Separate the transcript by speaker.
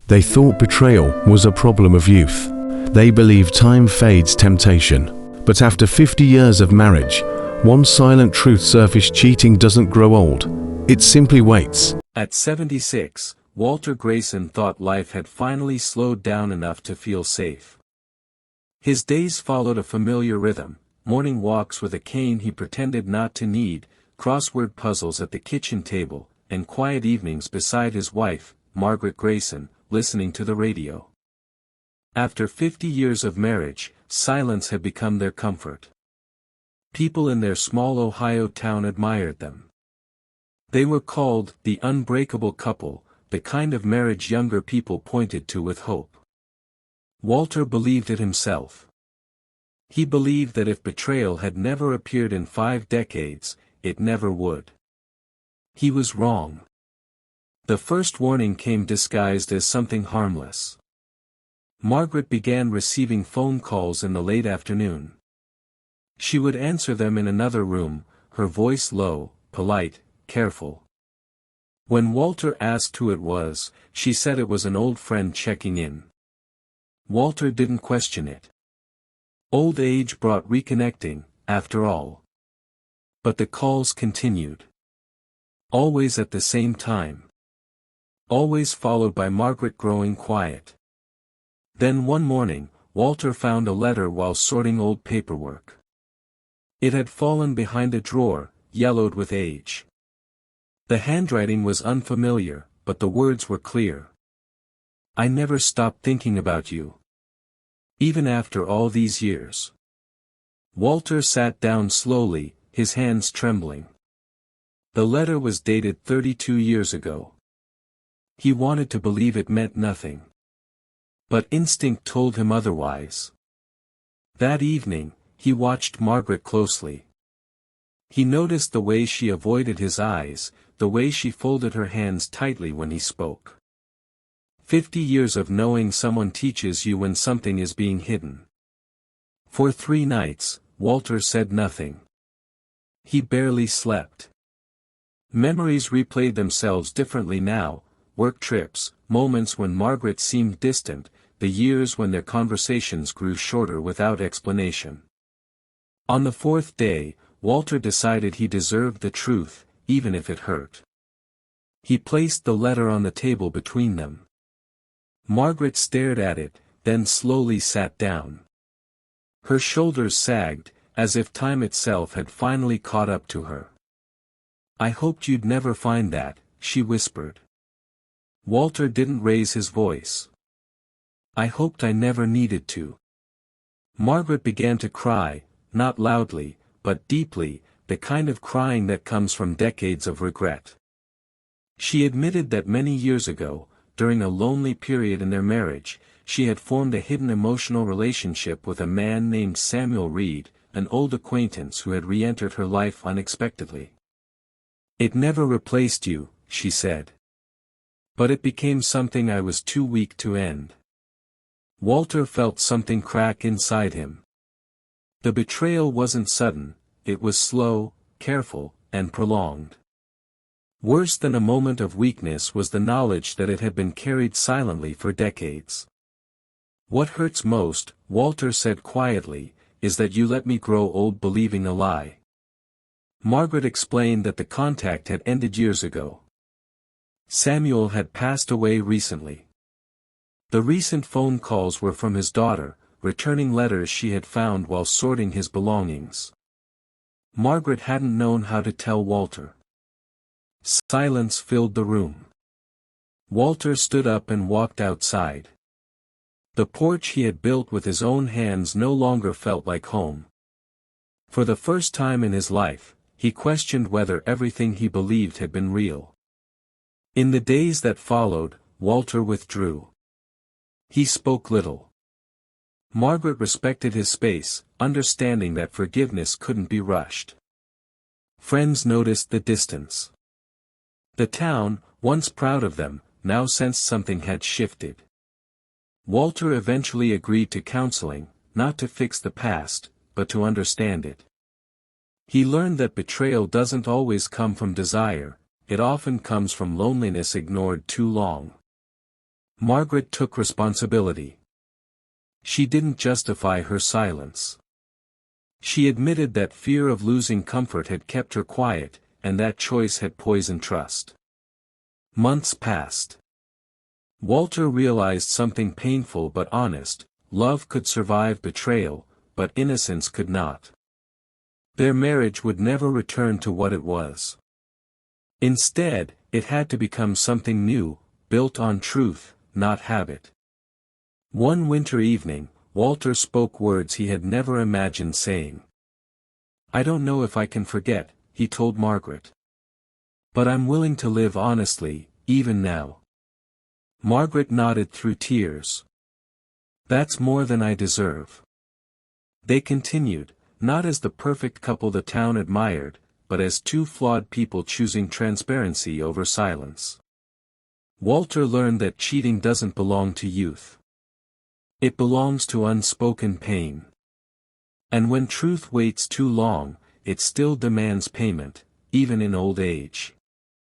Speaker 1: They thought betrayal was a problem of youth. They believed time fades temptation. But after 50 years of marriage, one silent truth surfaced: cheating doesn't grow old. It simply waits.
Speaker 2: At 76, Walter Grayson thought life had finally slowed down enough to feel safe. His days followed a familiar rhythm: morning walks with a cane he pretended not to need, crossword puzzles at the kitchen table, and quiet evenings beside his wife, Margaret Grayson, listening to the radio. After 50 years of marriage, silence had become their comfort. People in their small Ohio town admired them. They were called the unbreakable couple, the kind of marriage younger people pointed to with hope. Walter believed it himself. He believed that if betrayal had never appeared in 5 decades, it never would. He was wrong. The first warning came disguised as something harmless. Margaret began receiving phone calls in the late afternoon. She would answer them in another room, her voice low, polite, careful. When Walter asked who it was, she said it was an old friend checking in. Walter didn't question it. Old age brought reconnecting, after all. But the calls continued. Always at the same time. Always followed by Margaret growing quiet. Then one morning, Walter found a letter while sorting old paperwork. It had fallen behind a drawer, yellowed with age. The handwriting was unfamiliar, but the words were clear. "I never stopped thinking about you. Even after all these years." Walter sat down slowly, his hands trembling. The letter was dated 32 years ago. He wanted to believe it meant nothing. But instinct told him otherwise. That evening, he watched Margaret closely. He noticed the way she avoided his eyes, the way she folded her hands tightly when he spoke. 50 years of knowing someone teaches you when something is being hidden. For 3 nights, Walter said nothing. He barely slept. Memories replayed themselves differently now: work trips, moments when Margaret seemed distant, the years when their conversations grew shorter without explanation. On the 4th day, Walter decided he deserved the truth, even if it hurt. He placed the letter on the table between them. Margaret stared at it, then slowly sat down. Her shoulders sagged, as if time itself had finally caught up to her. "I hoped you'd never find that," she whispered. Walter didn't raise his voice. "I hoped I never needed to." Margaret began to cry, not loudly, but deeply, the kind of crying that comes from decades of regret. She admitted that many years ago, during a lonely period in their marriage, she had formed a hidden emotional relationship with a man named Samuel Reed, an old acquaintance who had re-entered her life unexpectedly. "It never replaced you," she said. "But it became something I was too weak to end." Walter felt something crack inside him. The betrayal wasn't sudden, it was slow, careful, and prolonged. Worse than a moment of weakness was the knowledge that it had been carried silently for decades. "What hurts most," Walter said quietly, "is that you let me grow old believing a lie." Margaret explained that the contact had ended years ago. Samuel had passed away recently. The recent phone calls were from his daughter, returning letters she had found while sorting his belongings. Margaret hadn't known how to tell Walter. Silence filled the room. Walter stood up and walked outside. The porch he had built with his own hands no longer felt like home. For the first time in his life, he questioned whether everything he believed had been real. In the days that followed, Walter withdrew. He spoke little. Margaret respected his space, understanding that forgiveness couldn't be rushed. Friends noticed the distance. The town, once proud of them, now sensed something had shifted. Walter eventually agreed to counseling, not to fix the past, but to understand it. He learned that betrayal doesn't always come from desire, it often comes from loneliness ignored too long. Margaret took responsibility. She didn't justify her silence. She admitted that fear of losing comfort had kept her quiet, and that choice had poisoned trust. Months passed. Walter realized something painful but honest: love could survive betrayal, but innocence could not. Their marriage would never return to what it was. Instead, it had to become something new, built on truth, not habit. One winter evening, Walter spoke words he had never imagined saying. "I don't know if I can forget," he told Margaret. "But I'm willing to live honestly, even now." Margaret nodded through tears. "That's more than I deserve." They continued, not as the perfect couple the town admired, but as two flawed people choosing transparency over silence. Walter learned that cheating doesn't belong to youth. It belongs to unspoken pain. And when truth waits too long, it still demands payment, even in old age.